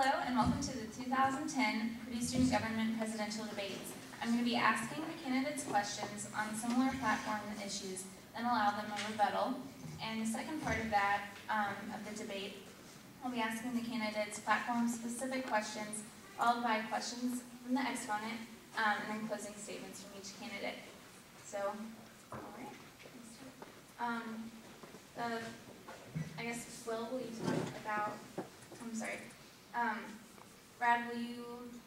Hello and welcome to the 2010 Purdue Student Government Presidential Debates. I'm going to be asking the candidates questions on similar platform issues, then allow them a rebuttal. And the second part of that, of the debate, I'll be asking the candidates platform-specific questions, followed by questions from the exponent, and then closing statements from each candidate. So, all right. I guess, Will you talk about, I'm sorry, Brad, will you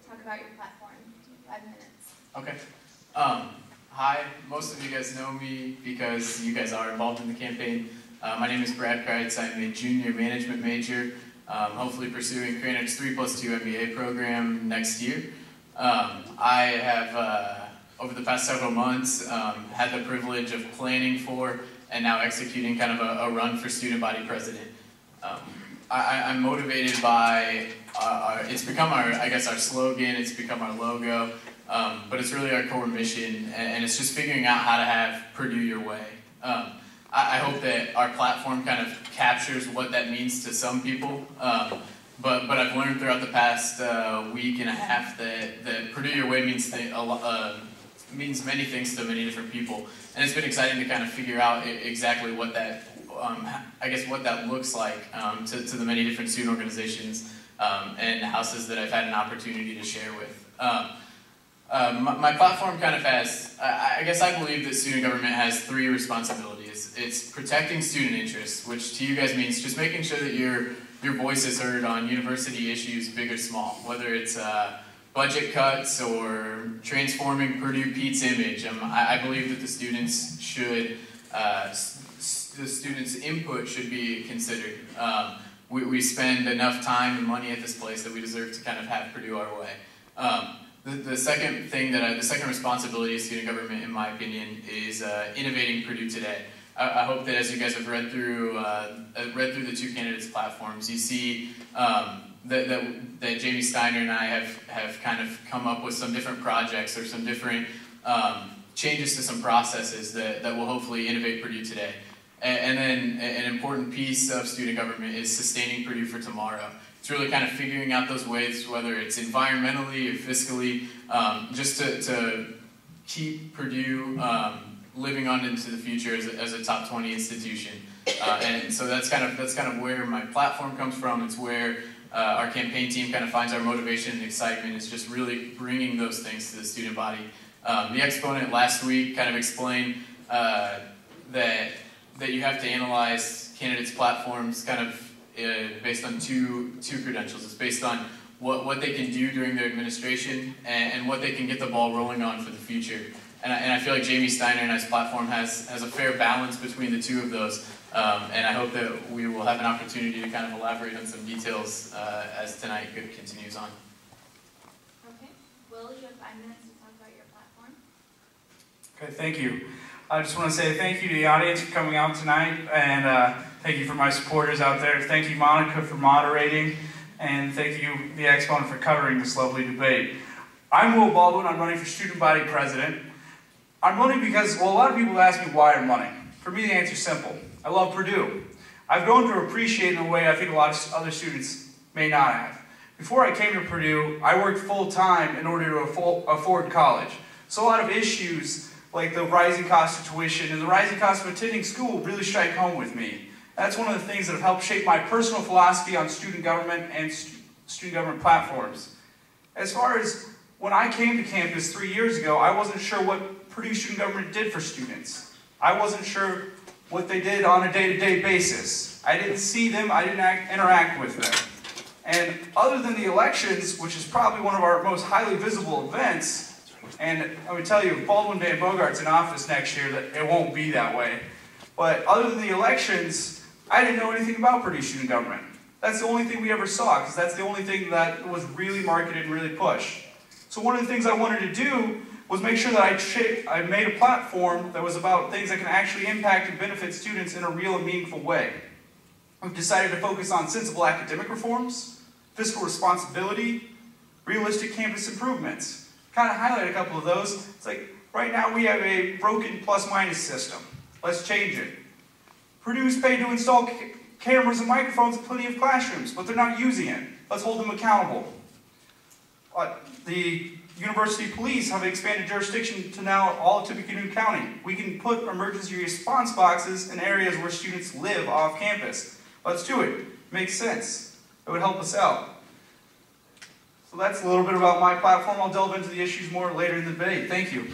talk about your platform? 5 minutes. Okay. Hi, most of you guys know me because you guys are involved in the campaign. My name is Brad Kreitz. I'm a junior management major, hopefully pursuing Cranach's 3+2 MBA program next year. I have, over the past several months, had the privilege of planning for and now executing kind of a run for student body president. I'm motivated by, it's become our, I guess, our slogan, it's become our logo, but it's really our core mission, and it's just figuring out how to have Purdue your way. I hope that our platform kind of captures what that means to some people, but I've learned throughout the past week and a half that Purdue your way means means many things to many different people, and it's been exciting to kind of figure out exactly what that, I guess, what that looks like to the many different student organizations and houses that I've had an opportunity to share with. My platform kind of has, I guess I believe that student government has 3 responsibilities. It's protecting student interests, which to you guys means just making sure that your voice is heard on university issues, big or small, whether it's budget cuts or transforming Purdue Pete's image. I believe that the students should, the students' input should be considered. We spend enough time and money at this place that we deserve to kind of have Purdue our way. The second thing the second responsibility of student government, in my opinion, is innovating Purdue today. I hope that as you guys have read through the 2 candidates' platforms, you see that Jamie Steiner and I have kind of come up with some different projects or some different changes to some processes that will hopefully innovate Purdue today. And then an important piece of student government is sustaining Purdue for tomorrow. It's really kind of figuring out those ways, whether it's environmentally or fiscally, just to keep Purdue living on into the future as a top 20 institution. And so that's kind of where my platform comes from. It's where our campaign team kind of finds our motivation and excitement. Is just really bringing those things to the student body. The Exponent last week kind of explained that you have to analyze candidates' platforms kind of based on two credentials. It's based on what they can do during their administration and what they can get the ball rolling on for the future. And I feel like Jamie Steiner and I's platform has a fair balance between the 2 of those. And I hope that we will have an opportunity to kind of elaborate on some details as tonight continues on. Okay. Will, you have 5 minutes to talk about your platform. Okay, thank you. I just want to say thank you to the audience for coming out tonight, and thank you for my supporters out there. Thank you, Monica, for moderating, and thank you, the Exponent, for covering this lovely debate. I'm Will Baldwin. I'm running for student body president. I'm running because, well, a lot of people ask me why I'm running. For me, the answer is simple. I love Purdue. I've grown to appreciate it in a way I think a lot of other students may not have. Before I came to Purdue, I worked full-time in order to afford college. So a lot of issues like the rising cost of tuition and the rising cost of attending school really strike home with me. That's one of the things that have helped shape my personal philosophy on student government and student government platforms. As far as when I came to campus 3 years ago, I wasn't sure what Purdue student government did for students. I wasn't sure what they did on a day-to-day basis. I didn't see them, I didn't interact with them. And other than the elections, which is probably one of our most highly visible events, and I would tell you, if Baldwin Van Bogart's in office next year, that it won't be that way. But other than the elections, I didn't know anything about Purdue student government. That's the only thing we ever saw, because that's the only thing that was really marketed and really pushed. So one of the things I wanted to do was make sure that I made a platform that was about things that can actually impact and benefit students in a real and meaningful way. We've decided to focus on sensible academic reforms, fiscal responsibility, realistic campus improvements. Kind of highlight a couple of those. It's like, right now we have a broken plus-minus system. Let's change it. Purdue's paid to install cameras and microphones in plenty of classrooms, but they're not using it. Let's hold them accountable. The University Police have expanded jurisdiction to now all of Tippecanoe County. We can put emergency response boxes in areas where students live off campus. Let's do it. Makes sense. It would help us out. So that's a little bit about my platform. I'll delve into the issues more later in the debate. Thank you.